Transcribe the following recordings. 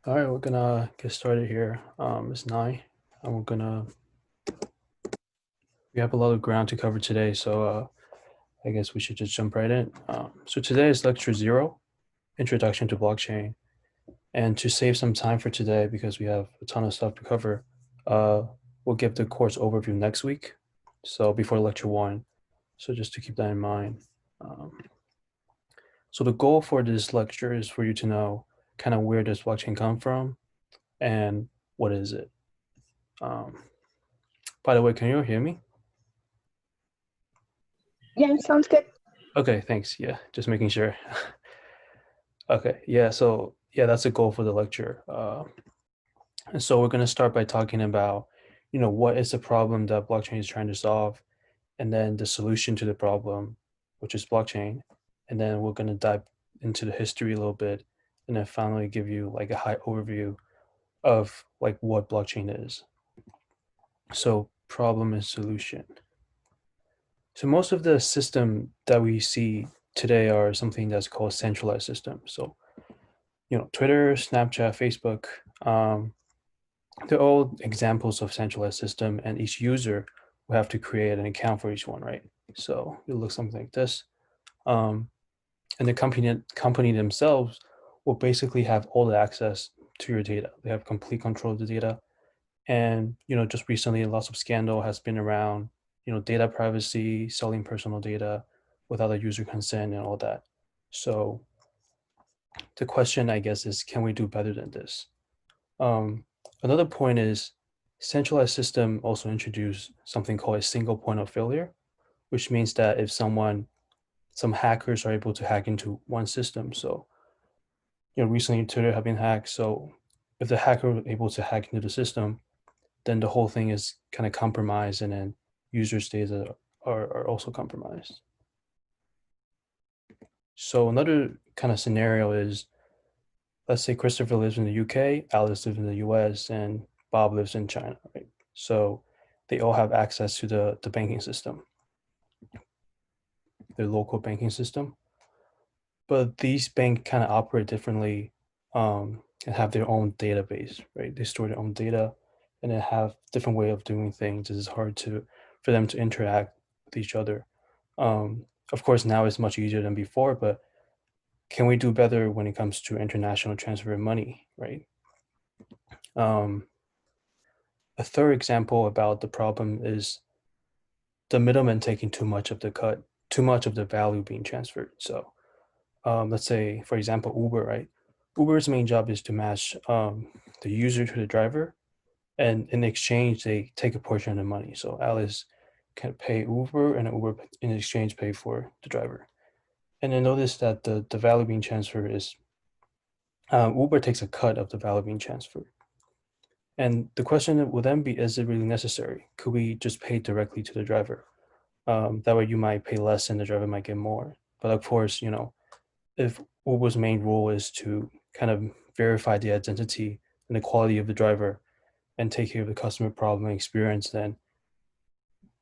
All right, we're gonna get started here. It's 9, and we have a lot of ground to cover today, so I guess we should just jump right in. So today is lecture 0, Introduction to Blockchain. And to save some time for today, because we have a ton of stuff to cover, we'll give the course overview next week, so before lecture 1. So just to keep that in mind. So the goal for this lecture is for you to know kind of where does blockchain come from and what is it. By the way, can you hear me? Yeah, sounds good. Okay, thanks. Yeah, just making sure. Okay, yeah, so yeah, that's the goal for the lecture. And so we're going to start by talking about, what is the problem that blockchain is trying to solve, and then the solution to the problem, which is blockchain. And then we're going to dive into the history a little bit, and then finally give you like a high overview of like what blockchain is. So problem and solution. So most of the system that we see today are something that's called centralized system. So, Twitter, Snapchat, Facebook, they're all examples of centralized system, and each user will have to create an account for each one, right? So it looks something like this. And the company themselves will basically have all the access to your data. They have complete control of the data. And, just recently, lots of scandal has been around, data privacy, selling personal data without a user consent and all that. So the question, I guess, is can we do better than this? Another point is centralized system also introduced something called a single point of failure, which means that if some hackers are able to hack into one system. So, recently Twitter have been hacked. So if the hacker was able to hack into the system, then the whole thing is kind of compromised, and then users' data are also compromised. So another kind of scenario is, let's say Christopher lives in the UK, Alice lives in the US, and Bob lives in China, right? So they all have access to the banking system, the local banking system. But these banks kind of operate differently, and have their own database, right? They store their own data and then have different way of doing things. It's hard for them to interact with each other. Of course, now it's much easier than before, but can we do better when it comes to international transfer of money, right? A third example about the problem is the middleman taking too much of the cut, too much of the value being transferred. So let's say, for example, Uber, right? Uber's main job is to match the user to the driver, and in exchange, they take a portion of the money. So Alice can pay Uber, and Uber in exchange pay for the driver. And then notice that the value being transferred is Uber takes a cut of the value being transferred. And the question would then be, is it really necessary? Could we just pay directly to the driver? That way you might pay less and the driver might get more. But of course, if Uber's main role is to kind of verify the identity and the quality of the driver and take care of the customer problem and experience, then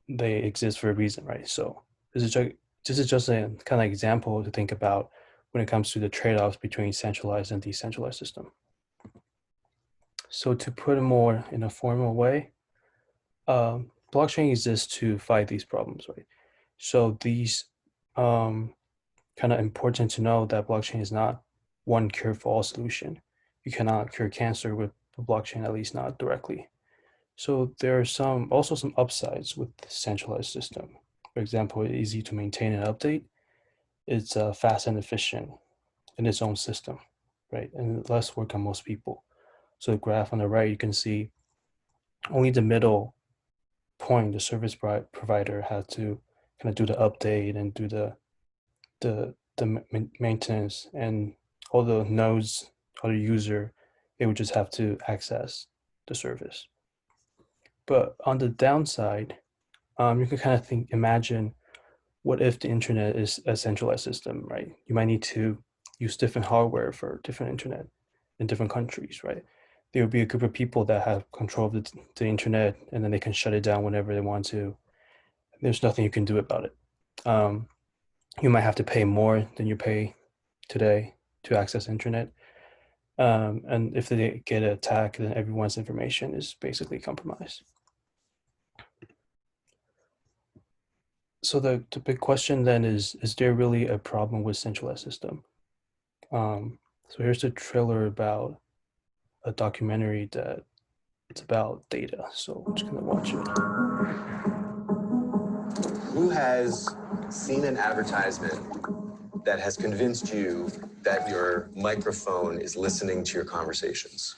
they exist for a reason, right? So this is just a kind of example to think about when it comes to the trade-offs between centralized and decentralized system. So to put it more in a formal way, blockchain exists to fight these problems, right? So these kind of important to know that blockchain is not one cure for all solution. You cannot cure cancer with blockchain, at least not directly. So there are also some upsides with the centralized system. For example, it's easy to maintain and update. It's fast and efficient in its own system, right? And less work on most people. So the graph on the right, you can see only the middle point, the service provider, had to kind of do the update and do the maintenance, and all the nodes, other user, they would just have to access the service. But on the downside, you can kind of imagine, what if the internet is a centralized system, right? You might need to use different hardware for different internet in different countries, right? There will be a group of people that have control of the internet, and then they can shut it down whenever they want to. There's nothing you can do about it. You might have to pay more than you pay today to access internet. And if they get attacked, then everyone's information is basically compromised. So the big question then is there really a problem with centralized system? So here's a trailer about a documentary that it's about data. So I'm just gonna watch it. Who has seen an advertisement that has convinced you that your microphone is listening to your conversations?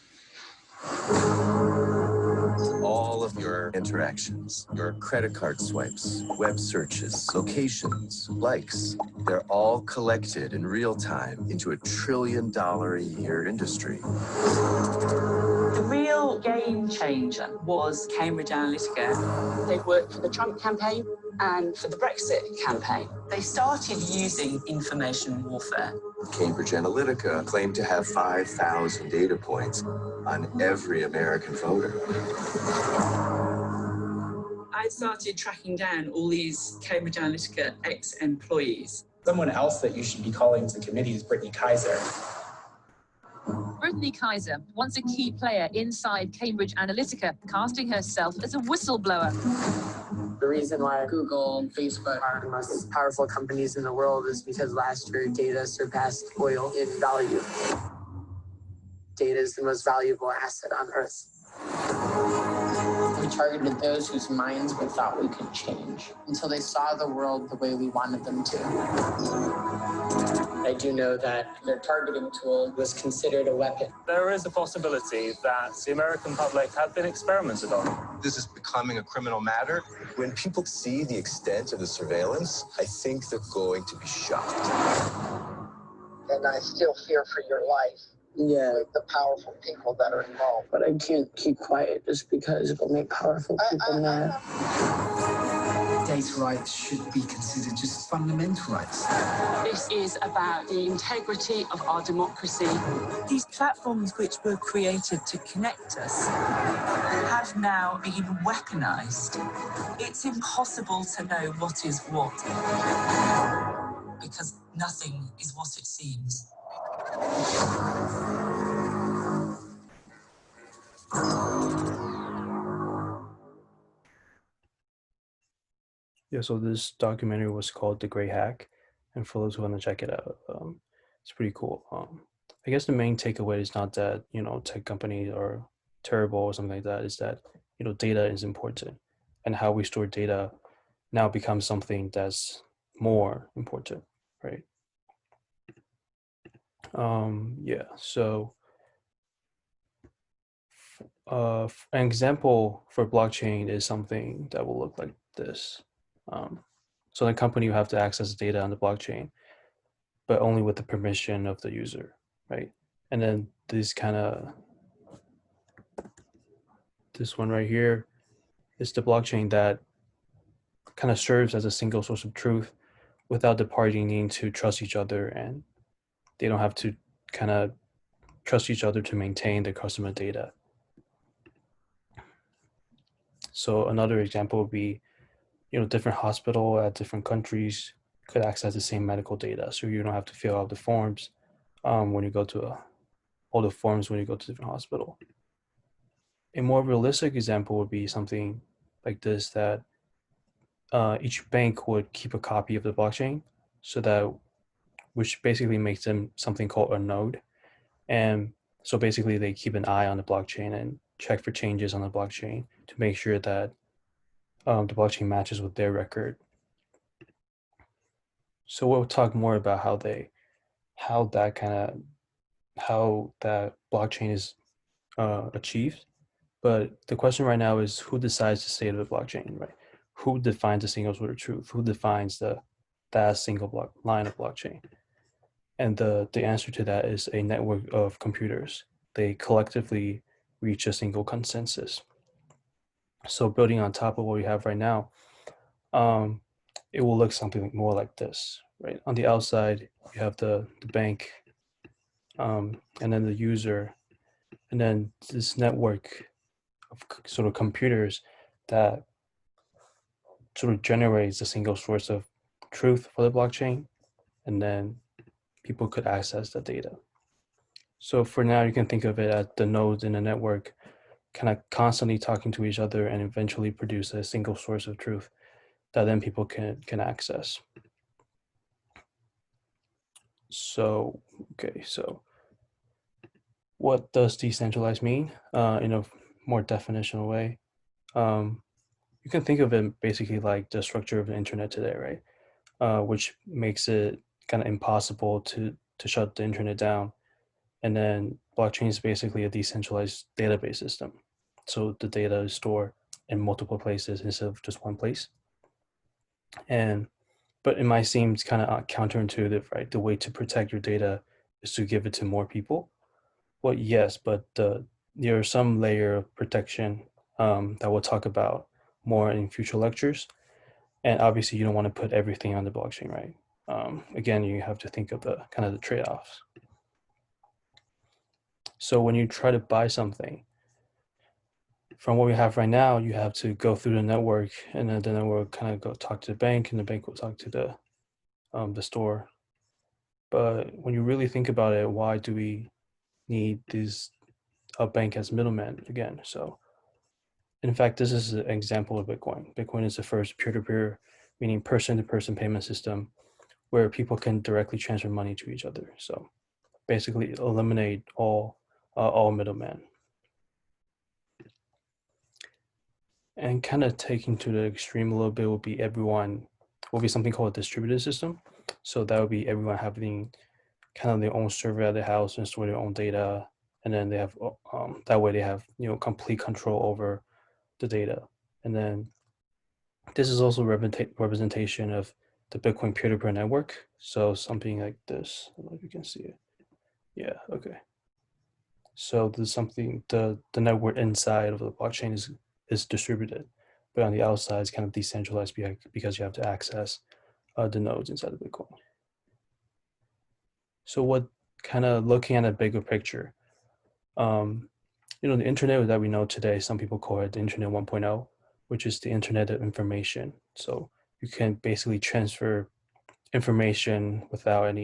All of your interactions, your credit card swipes, web searches, locations, likes, they're all collected in real time into $1 trillion a year industry. The real game changer was Cambridge Analytica. They've worked for the Trump campaign and for the Brexit campaign. They started using information warfare. Cambridge Analytica claimed to have 5,000 data points on every American voter. I started tracking down all these Cambridge Analytica ex-employees. Someone else that you should be calling to committee is Brittany Kaiser. Brittany Kaiser, once a key player inside Cambridge Analytica, casting herself as a whistleblower. The reason why Google and Facebook are the most powerful companies in the world is because last year data surpassed oil in value. Data is the most valuable asset on Earth. We targeted those whose minds we thought we could change until they saw the world the way we wanted them to. I do know that their targeting tool was considered a weapon. There is a possibility that the American public have been experimented on. This is becoming a criminal matter. When people see the extent of the surveillance, I think they're going to be shocked. And I still fear for your life. Yeah, With the powerful people that are involved. but I can't keep quiet just because it'll make powerful people mad. Data rights should be considered just fundamental rights. This is about the integrity of our democracy. These platforms which were created to connect us have now been weaponized. It's impossible to know what is what, because nothing is what it seems. Yeah, so this documentary was called The Great Hack, and for those who want to check it out, it's pretty cool. I guess the main takeaway is not that, tech companies are terrible or something like that, is that, data is important, and how we store data now becomes something that's more important, right? Yeah, so an example for blockchain is something that will look like this. So the company will have to access data on the blockchain, but only with the permission of the user, right? And then this one right here is the blockchain that kind of serves as a single source of truth without the party needing to trust each other, and they don't have to kind of trust each other to maintain their customer data. So another example would be, different hospital at different countries could access the same medical data. So you don't have to fill out the forms when you go to all the forms when you go to a different hospital. A more realistic example would be something like this, that each bank would keep a copy of the blockchain, so that, which basically makes them something called a node. And so basically they keep an eye on the blockchain and check for changes on the blockchain to make sure that the blockchain matches with their record. So we'll talk more about how that blockchain is achieved. But the question right now is, who decides the state of the blockchain, right? Who defines the single source of truth? Who defines that single line of blockchain? And the answer to that is a network of computers. They collectively reach a single consensus. So building on top of what we have right now, it will look something more like this, right? On the outside, you have the bank, and then the user, and then this network of sort of computers that sort of generates a single source of truth for the blockchain, and then people could access the data. So for now, you can think of it as the nodes in a network kind of constantly talking to each other and eventually produce a single source of truth that then people can access. So, okay, so what does decentralized mean in a more definitional way? You can think of it basically like the structure of the internet today, right? Which makes it kind of impossible to shut the internet down. And then blockchain is basically a decentralized database system. So the data is stored in multiple places instead of just one place. But it might seem kind of counterintuitive, right? The way to protect your data is to give it to more people. Well, yes, but there are some layer of protection that we'll talk about more in future lectures. And obviously, you don't want to put everything on the blockchain, right? Again, you have to think of the kind of the trade-offs. So when you try to buy something, from what we have right now, you have to go through the network, and then the network kind of go talk to the bank, and the bank will talk to the store. But when you really think about it, why do we need a bank as middleman again? So in fact, this is an example of Bitcoin. Bitcoin is the first peer-to-peer, meaning person-to-person payment system where people can directly transfer money to each other. So basically eliminate all middlemen. And kind of taking to the extreme a little bit will be something called a distributed system. So that would be everyone having kind of their own server at the house and store their own data. And then they have, that way they have, complete control over the data. And then this is also representation of the Bitcoin peer-to-peer network. So something like this, I don't know if you can see it. Yeah, okay. So there's something, the network inside of the blockchain is distributed, but on the outside it's kind of decentralized because you have to access the nodes inside of Bitcoin. So what kind of looking at a bigger picture, the internet that we know today, some people call it the internet 1.0, which is the internet of information. So you can basically transfer information without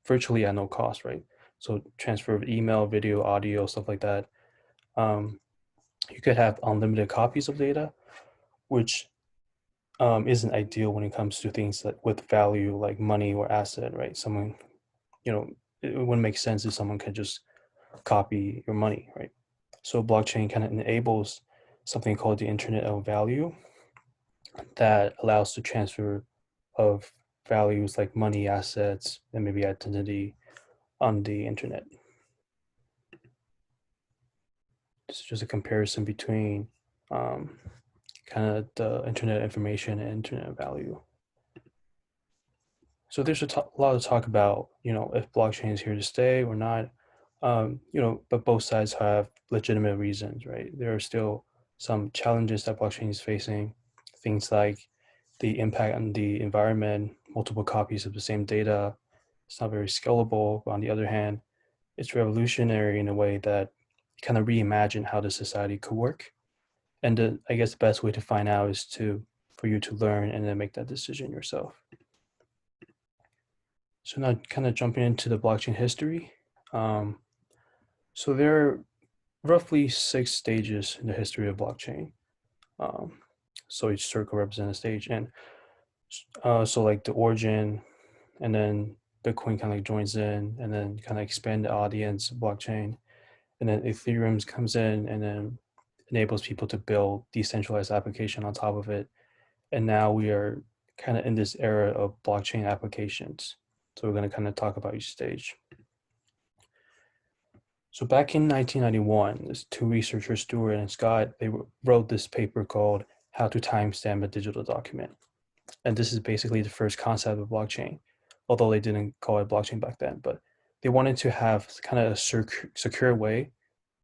virtually at no cost, right? So transfer of email, video, audio, stuff like that. You could have unlimited copies of data, which isn't ideal when it comes to things that with value like money or asset, right? Someone, it wouldn't make sense if someone could just copy your money, right? So blockchain kind of enables something called the internet of value that allows the transfer of values like money, assets, and maybe identity on the internet. This is just a comparison between kind of the internet information and internet value. So there's a lot of talk about, if blockchain is here to stay or not, but both sides have legitimate reasons, right? There are still some challenges that blockchain is facing, things like the impact on the environment, multiple copies of the same data. It's not very scalable. But on the other hand, it's revolutionary in a way that kind of reimagine how the society could work. And I guess the best way to find out is for you to learn and then make that decision yourself. So now kind of jumping into the blockchain history. So there are roughly 6 stages in the history of blockchain. So each circle represents a stage. And so like the origin, and then Bitcoin kind of joins in and then kind of expand the audience of blockchain. And then Ethereum comes in and then enables people to build decentralized application on top of it. And now we are kind of in this era of blockchain applications. So we're going to kind of talk about each stage. So back in 1991, there's 2 researchers, Stewart and Scott, they wrote this paper called How to Timestamp a Digital Document. And this is basically the first concept of blockchain, although they didn't call it blockchain back then. But they wanted to have kind of a secure way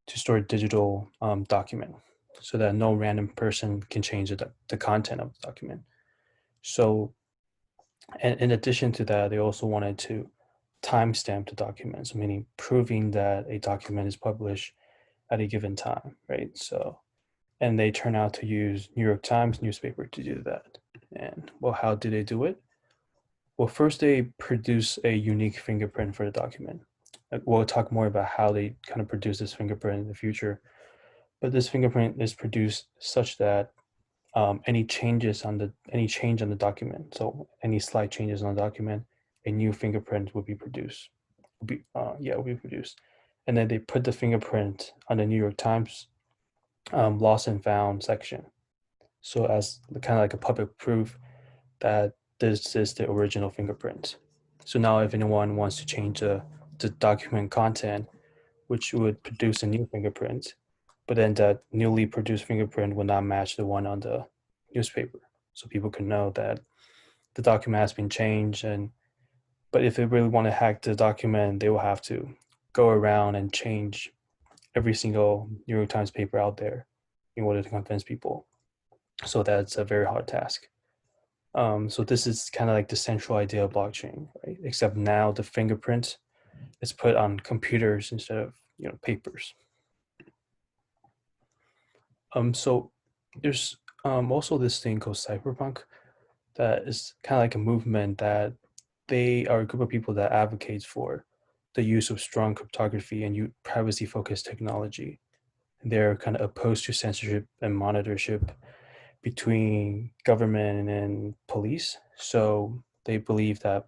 to store a digital document so that no random person can change the content of the document. So, and in addition to that, they also wanted to timestamp the documents, meaning proving that a document is published at a given time, right? So, and they turn out to use New York Times newspaper to do that. And well, how did they do it? Well, first they produce a unique fingerprint for the document. we'll talk more about how they kind of produce this fingerprint in the future. But this fingerprint is produced such that any change on the document, so any slight changes on the document, a new fingerprint will be produced. Will be produced, and then they put the fingerprint on the New York Times lost and found section, so as kind of like a public proof that this is the original fingerprint. So now if anyone wants to change the document content, which would produce a new fingerprint, but then that newly produced fingerprint will not match the one on the newspaper. So people can know that the document has been changed. But if they really want to hack the document, they will have to go around and change every single New York Times paper out there in order to convince people. So that's a very hard task. So this is kind of like the central idea of blockchain, right? Except now the fingerprint is put on computers instead of papers. So there's also this thing called cypherpunk that is kind of like a movement that they are a group of people that advocates for the use of strong cryptography and privacy-focused technology. And they're kind of opposed to censorship and monitorship between government and police. So they believe that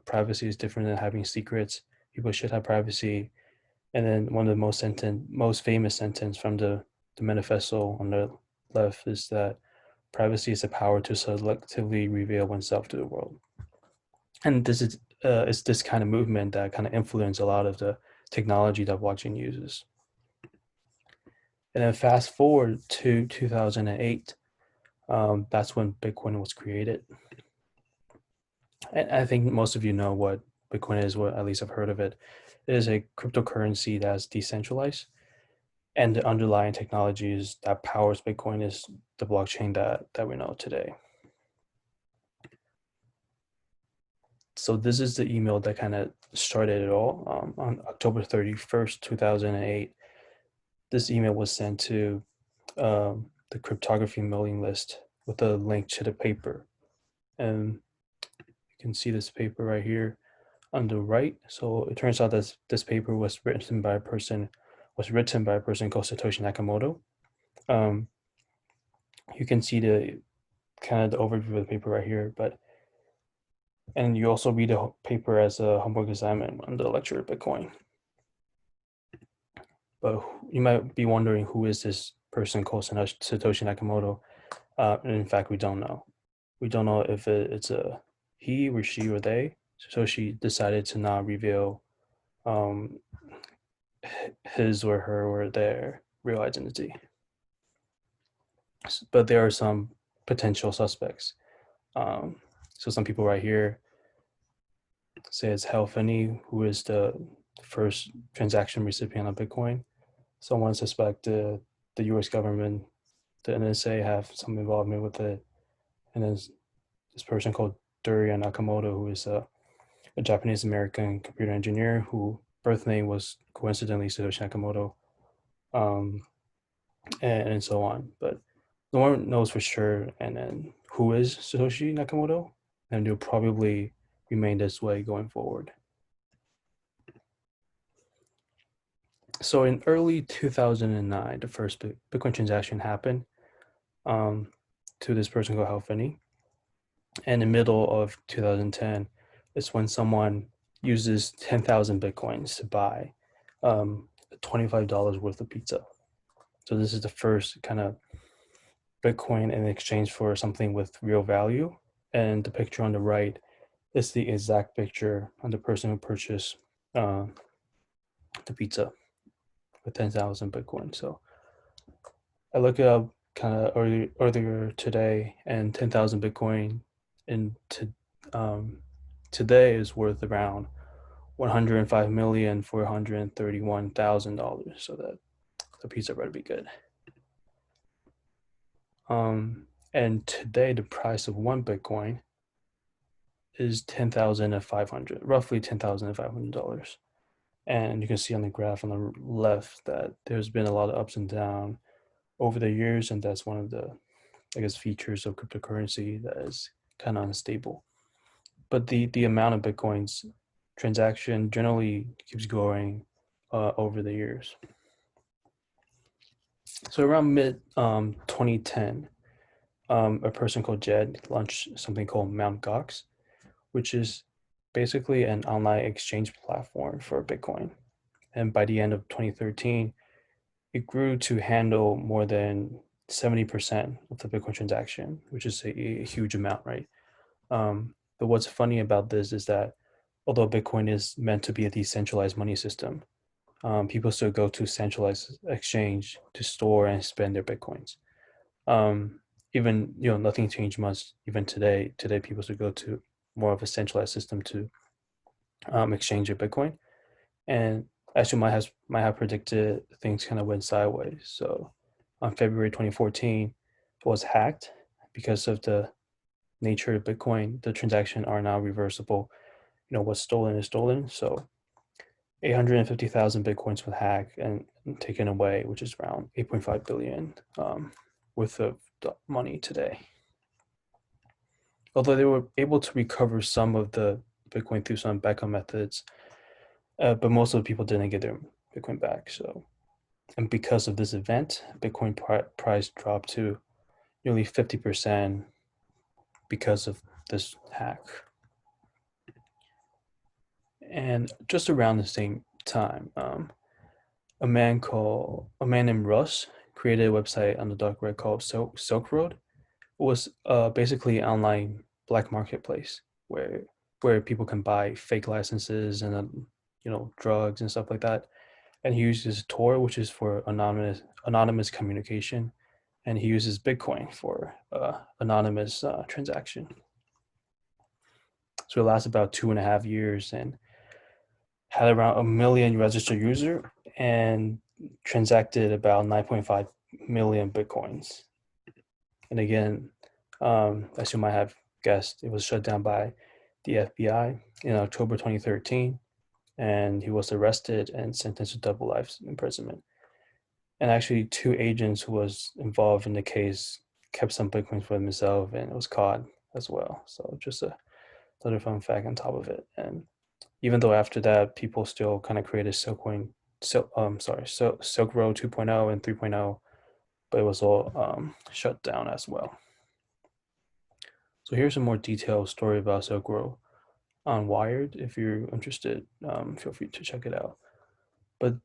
privacy is different than having secrets. People should have privacy. And then one of the most famous sentence from the manifesto on the left is that privacy is the power to selectively reveal oneself to the world. And this is it's this kind of movement that kind of influenced a lot of the technology that blockchain uses. And then fast forward to 2008, that's when Bitcoin was created. And I think most of you know what Bitcoin is, or at least I've heard of it. It is a cryptocurrency that's decentralized. And the underlying technologies that powers Bitcoin is the blockchain that we know today. So this is the email that kind of started it all. On October 31st, 2008, this email was sent to the cryptography mailing list with a link to the paper. And you can see this paper right here on the right. So it turns out that this paper was written by a person called Satoshi Nakamoto. You can see the kind of the overview of the paper right here, and you also read the paper as a homework assignment on the lecture of Bitcoin. But you might be wondering, who is this person called Satoshi Nakamoto? And in fact, we don't know. We don't know if it's a he or she or they. Satoshi decided to not reveal his or her or their real identity. But there are some potential suspects. So some people right here say it's Hal Finney, who is the first transaction recipient of Bitcoin. Someone suspect the U.S. government, the NSA, have some involvement with it. And then this person called Daria Nakamoto, who is a Japanese American computer engineer whose birth name was coincidentally Satoshi Nakamoto, and so on. But no one knows for sure. And then who is Satoshi Nakamoto? And they'll probably remain this way going forward. So in early 2009, the first Bitcoin transaction happened to this person called Hal Finney. And in the middle of 2010 is when someone uses 10,000 Bitcoins to buy $25 worth of pizza. So this is the first kind of Bitcoin in exchange for something with real value. And the picture on the right is the exact picture of the person who purchased the pizza with 10,000 Bitcoin. So I looked it up kind of earlier today, and 10,000 Bitcoin today is worth around $105,431,000. So that the pizza better be good. And today the price of one Bitcoin is $10,500, roughly $10,500. And you can see on the graph on the left that there's been a lot of ups and downs over the years, and that's one of the, I guess, features of cryptocurrency that is kind of unstable. But the amount of Bitcoins transaction generally keeps growing over the years. So around mid 2010, a person called Jed launched something called Mt. Gox, which is basically an online exchange platform for Bitcoin. And by the end of 2013, it grew to handle more than 70% of the Bitcoin transaction, which is a huge amount, right? But what's funny about this is that although Bitcoin is meant to be a decentralized money system, people still go to centralized exchange to store and spend their Bitcoins. Even nothing changed much even today. Today people still go to more of a centralized system to exchange your Bitcoin. And as you might have predicted, things kind of went sideways. So on February 2014, it was hacked because of the nature of Bitcoin. The transactions are now reversible. What's stolen is stolen. So 850,000 Bitcoins were hacked and taken away, which is around 8.5 billion worth of the money today. Although they were able to recover some of the Bitcoin through some backup methods, but most of the people didn't get their Bitcoin back. So, and because of this event, Bitcoin price dropped to nearly 50% because of this hack. And just around the same time, a man named Russ created a website on the dark web called Silk Road. It was basically an online black marketplace where people can buy fake licenses and drugs and stuff like that. And he uses Tor, which is for anonymous communication, and he uses Bitcoin for anonymous transaction. So it lasts about 2.5 years and had around 1 million registered user and transacted about 9.5 million Bitcoins. And again, as you might have guessed, it was shut down by the FBI in October 2013, and he was arrested and sentenced to double life imprisonment. And actually, 2 agents who was involved in the case kept some Bitcoins for themselves and was caught as well. So just another fun fact on top of it. And even though after that, people still kind of created Silk Road 2.0 and 3.0, but it was all shut down as well. So here's a more detailed story about Silk Road on Wired. If you're interested, feel free to check it out. But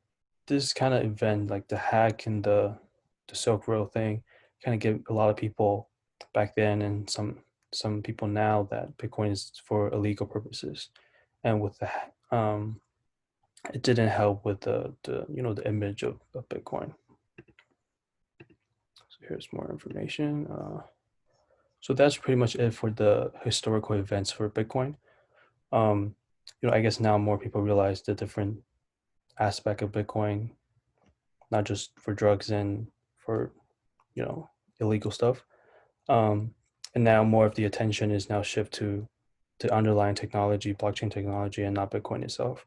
this kind of event, like the hack and the Silk Road thing, kind of give a lot of people back then and some people now that Bitcoin is for illegal purposes, and with the it didn't help with the image of Bitcoin. So here's more information. So that's pretty much it for the historical events for Bitcoin. I guess now more people realize the different aspect of Bitcoin, not just for drugs and for illegal stuff. And now more of the attention is now shift to the underlying technology, blockchain technology, and not Bitcoin itself.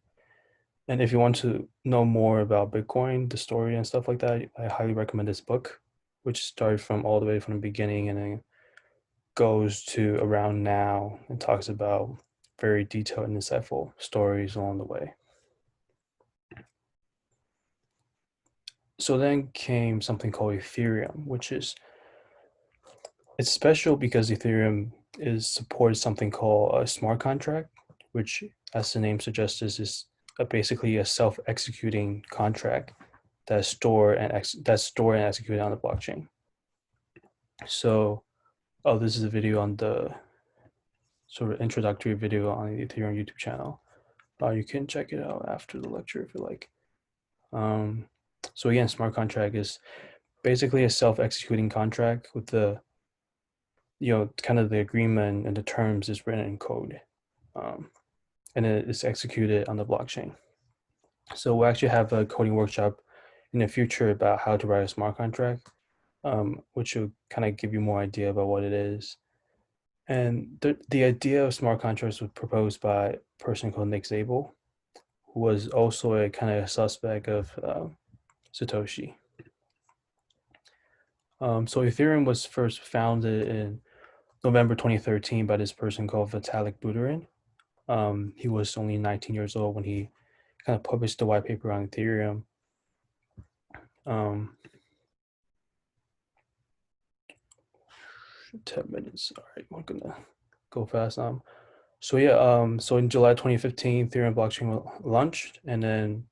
And if you want to know more about Bitcoin, the story and stuff like that, I highly recommend this book, which started from all the way from the beginning and then goes to around now and talks about very detailed and insightful stories along the way. So then came something called Ethereum, it's special because Ethereum supports something called a smart contract, which, as the name suggests, is basically a self-executing contract that's stored and executed on the blockchain. So, this is a video on the sort of introductory video on the Ethereum YouTube channel. You can check it out after the lecture if you like. So again, smart contract is basically a self-executing contract with the kind of the agreement and the terms is written in code, and it is executed on the blockchain. So we'll actually have a coding workshop in the future about how to write a smart contract, which will kind of give you more idea about what it is. And the idea of smart contracts was proposed by a person called Nick Zabel, who was also a kind of a suspect of Satoshi. So Ethereum was first founded in November 2013 by this person called Vitalik Buterin. He was only 19 years old when he kind of published the white paper on Ethereum. 10 minutes. All right, we're gonna go fast. So yeah, so in July 2015, Ethereum blockchain launched, and then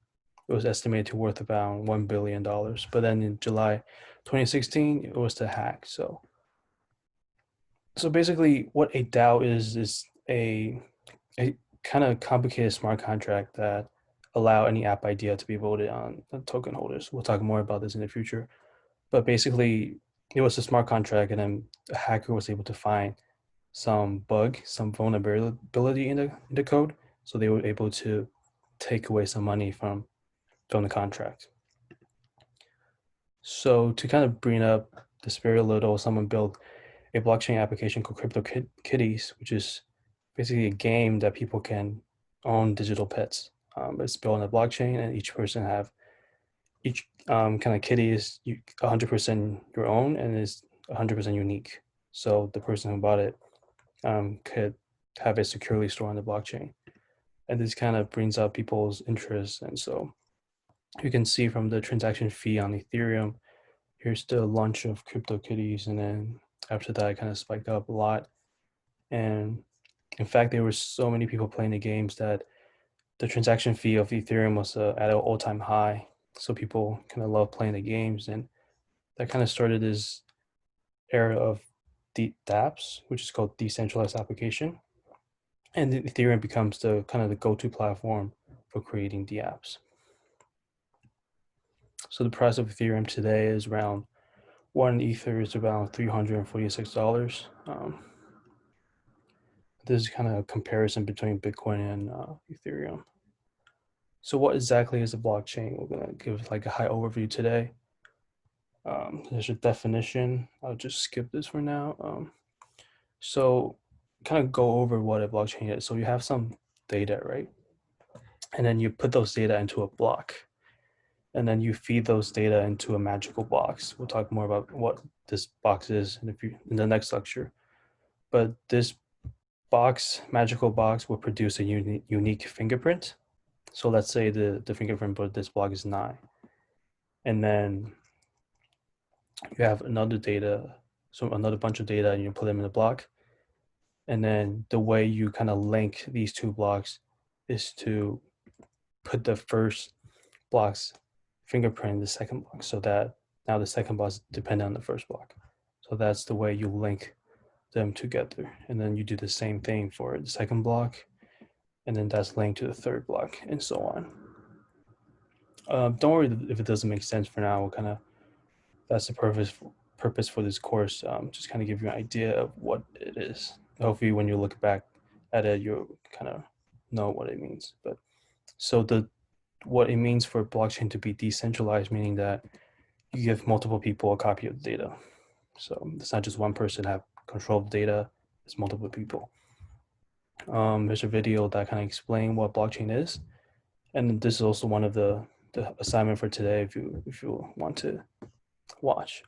it was estimated to worth about $1 billion. But then in July 2016, it was the hack. So basically, what a DAO is a kind of complicated smart contract that allow any app idea to be voted on the token holders. We'll talk more about this in the future. But basically, it was a smart contract, and then a hacker was able to find some bug, some vulnerability in the code, so they were able to take away some money from the contract. So to kind of bring up the spirit a little, someone built a blockchain application called Crypto Kitties, which is basically a game that people can own digital pets. It's built on a blockchain, and each person have each kind of kitty is 100% your own and is 100% unique. So the person who bought it could have it securely stored on the blockchain. And this kind of brings up people's interest. And so you can see from the transaction fee on Ethereum, here's the launch of CryptoKitties. And then after that, it kind of spiked up a lot. And in fact, there were so many people playing the games that the transaction fee of Ethereum was at an all-time high. So people kind of love playing the games. And that kind of started this era of dApps, which is called decentralized application. And Ethereum becomes the kind of the go-to platform for creating the apps. So the price of Ethereum today is around one Ether is around $346. This is kind of a comparison between Bitcoin and Ethereum. So what exactly is a blockchain? We're gonna give like a high overview today. There's a definition. I'll just skip this for now. So kind of go over what a blockchain is. So you have some data, right? And then you put those data into a block. And then you feed those data into a magical box. We'll talk more about what this box is in the next lecture. But this magical box, will produce a unique fingerprint. So let's say the fingerprint for this block is 9. And then you have another bunch of data, and you put them in a block. And then the way you kind of link these two blocks is to put the first block's fingerprint in the second block, so that now the second block is dependent on the first block. So that's the way you link them together. And then you do the same thing for the second block, and then that's linked to the third block, and so on. Don't worry if it doesn't make sense for now. That's the purpose for this course. Just kind of give you an idea of what it is. Hopefully when you look back at it, you'll kind of know what it means. But so what it means for blockchain to be decentralized, meaning that you give multiple people a copy of the data. So it's not just one person have control of the data, it's multiple people. There's a video that kind of explain what blockchain is. And this is also one of the assignment for today if you want to watch.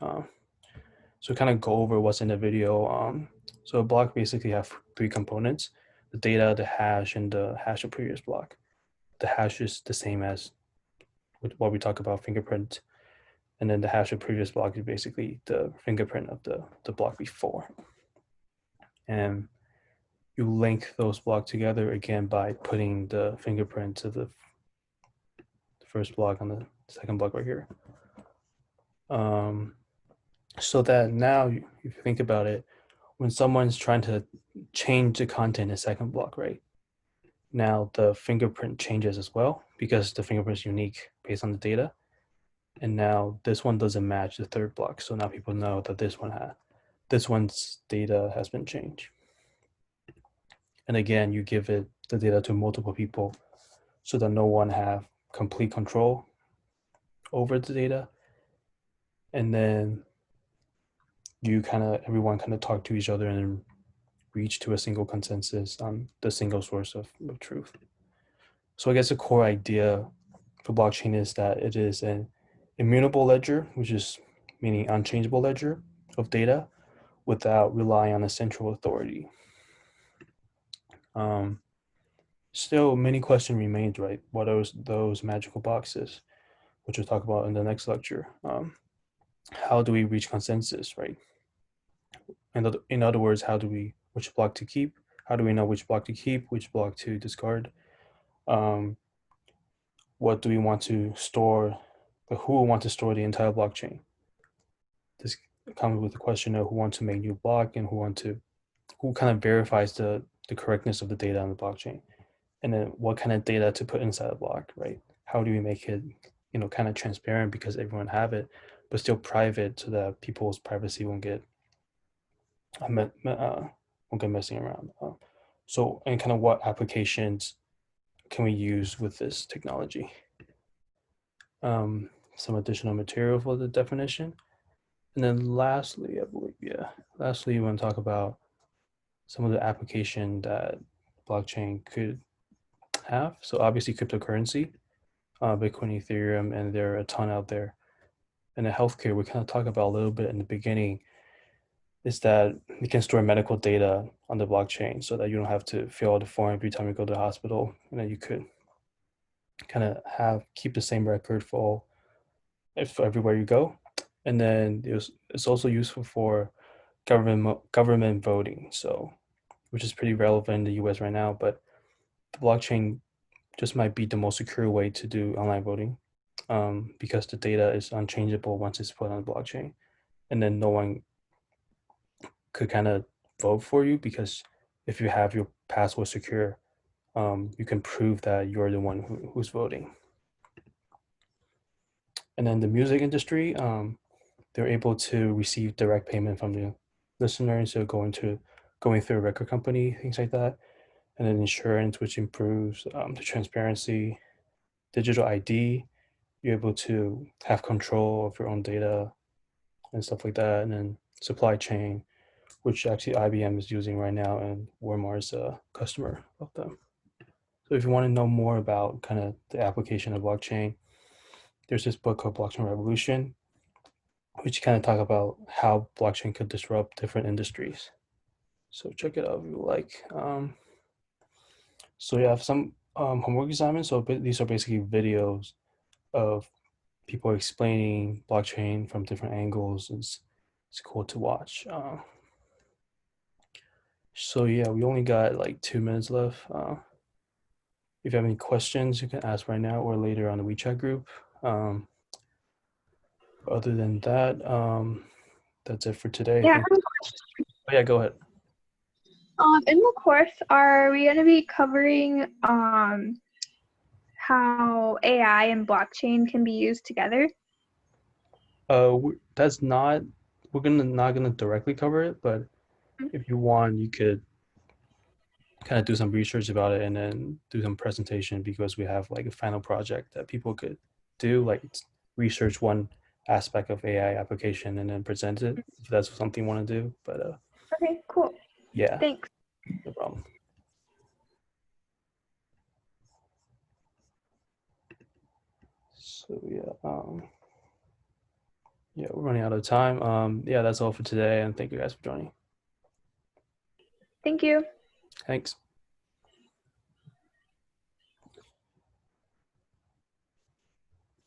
So kind of go over what's in the video. So a block basically have 3 components: the data, the hash, and the hash of previous block. The hash is the same as what we talk about fingerprint, and then the hash of previous block is basically the fingerprint of the block before. And you link those blocks together again by putting the fingerprint to the first block on the second block right here. So that now, if you think about it, when someone's trying to change the content in the second block, right? Now the fingerprint changes as well because the fingerprint is unique based on the data. And now this one doesn't match the third block. So now people know that this one's data has been changed. And again, you give the data to multiple people so that no one have complete control over the data. And then everyone kind of talk to each other and reach to a single consensus on the single source of truth. So I guess the core idea for blockchain is that it is an immutable ledger, which is meaning unchangeable ledger of data without relying on a central authority. still many questions remains, right? What are those magical boxes, which we'll talk about in the next lecture. How do we reach consensus, right? And in other words, which block to keep? How do we know which block to keep, which block to discard? What do we want to store? Who will want to store the entire blockchain? This comes with the question of who wants to make new block and who kind of verifies the correctness of the data on the blockchain, and then what kind of data to put inside the block, right? How do we make it, kind of transparent because everyone have it, but still private so that people's privacy won't get messing around. So, and kind of what applications can we use with this technology? Some additional material for the definition. And then lastly, I believe, lastly, you want to talk about some of the application that blockchain could have. So obviously cryptocurrency, Bitcoin, Ethereum, and there are a ton out there. And the healthcare, we kind of talked about a little bit in the beginning, is that you can store medical data on the blockchain so that you don't have to fill out the form every time you go to the hospital. And then you could kind of keep the same record for everywhere you go. And then it's also useful for government voting, so which is pretty relevant in the US right now, but the blockchain just might be the most secure way to do online voting, because the data is unchangeable once it's put on the blockchain, and then no one could kind of vote for you because if you have your password secure, you can prove that you're the one who's voting. And then the music industry, they're able to receive direct payment from the listener, so going through a record company, things like that. And then insurance, which improves the transparency. Digital ID, you're able to have control of your own data and stuff like that. And then supply chain, which actually IBM is using right now, and Walmart is a customer of them. So if you want to know more about kind of the application of blockchain, there's this book called Blockchain Revolution, which kind of talk about how blockchain could disrupt different industries. So check it out if you like. So you have some homework assignments. So these are basically videos of people explaining blockchain from different angles. It's cool to watch. So yeah, we only got like 2 minutes left. If you have any questions, you can ask right now or later on the WeChat group. Other than that, that's it for today. Yeah. Oh, yeah, go ahead. In the course, are we going to be covering how AI and blockchain can be used together? That's not, we're not gonna directly cover it, but if you want, you could kind of do some research about it and then do some presentation, because we have like a final project that people could do, like research one aspect of AI application and then present it, if that's something you want to do. But okay, cool. Yeah. Thanks. No problem. So yeah, we're running out of time. Yeah, that's all for today, and thank you guys for joining. Thank you. Thanks.